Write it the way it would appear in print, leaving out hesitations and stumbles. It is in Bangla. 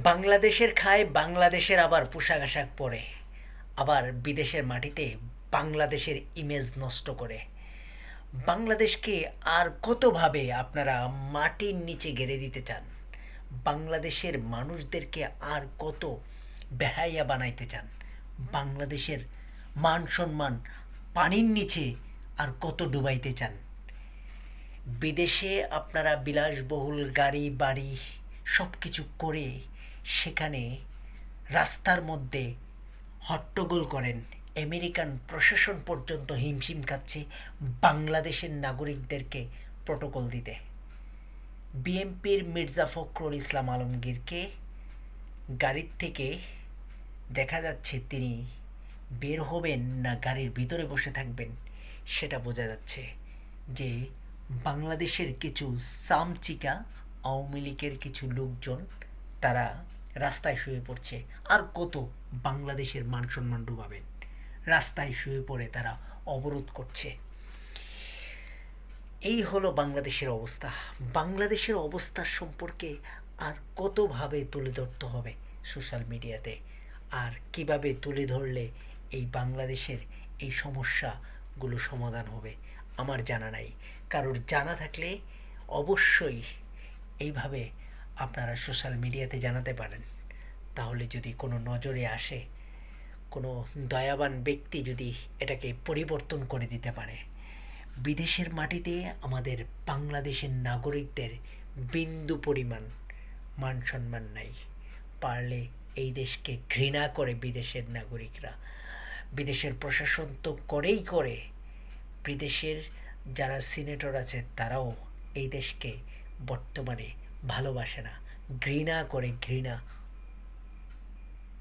বাংলাদেশের খায়, বাংলাদেশের আবার পোশাক আশাক পরে, আবার বিদেশের মাটিতে বাংলাদেশের ইমেজ নষ্ট করে। বাংলাদেশকে আর কতভাবে আপনারা মাটির নিচে গেড়ে দিতে চান? বাংলাদেশের মানুষদেরকে আর কত বেহাইয়া বানাইতে চান? বাংলাদেশের মান সম্মান পানির নিচে আর কত ডুবাইতে চান? বিদেশে আপনারা বিলাসবহুল গাড়ি বাড়ি সব কিছু করে সেখানে রাস্তার মধ্যে হট্টগোল করেন, আমেরিকান প্রশাসন পর্যন্ত হিমশিম খাচ্ছে বাংলাদেশের নাগরিকদেরকে প্রটোকল দিতে। বিএনপির মির্জা ফখরুল ইসলাম আলমগীরকে গাড়ির থেকে দেখা যাচ্ছে তিনি বের হবেন না গাড়ির ভিতরে বসে থাকবেন সেটা বোঝা যাচ্ছে যে বাংলাদেশের কিছু সামচিকা আওয়ামী লীগের কিছু লোকজন তারা রাস্তায় শুয়ে পড়ছে। আর কত বাংলাদেশের মান সম্মান ডুবাবেন? রাস্তায় শুয়ে পড়ে তারা অবরোধ করছে। এই হলো বাংলাদেশের অবস্থা। বাংলাদেশের অবস্থার সম্পর্কে আর কতভাবে তুলে ধরতে হবে সোশ্যাল মিডিয়াতে, আর কিভাবে তুলে ধরলে এই বাংলাদেশের এই সমস্যাগুলো সমাধান হবে আমার জানা নাই। কারোর জানা থাকলে অবশ্যই এইভাবে আপনারা সোশ্যাল মিডিয়াতে জানাতে পারেন। তাহলে যদি কোনো নজরে আসে, কোনো দয়াবান ব্যক্তি যদি এটাকে পরিবর্তন করে দিতে পারে। বিদেশের মাটিতে আমাদের বাংলাদেশের নাগরিকদের বিন্দু পরিমাণ মান সম্মান নাই। পারলে এই দেশকে ঘৃণা করে বিদেশের নাগরিকরা, বিদেশের প্রশাসন তো করেই করে, বিদেশের যারা সিনেটর আছে তারাও এই দেশকে বর্তমানে ভালোবাসে না, ঘৃণা করে, ঘৃণা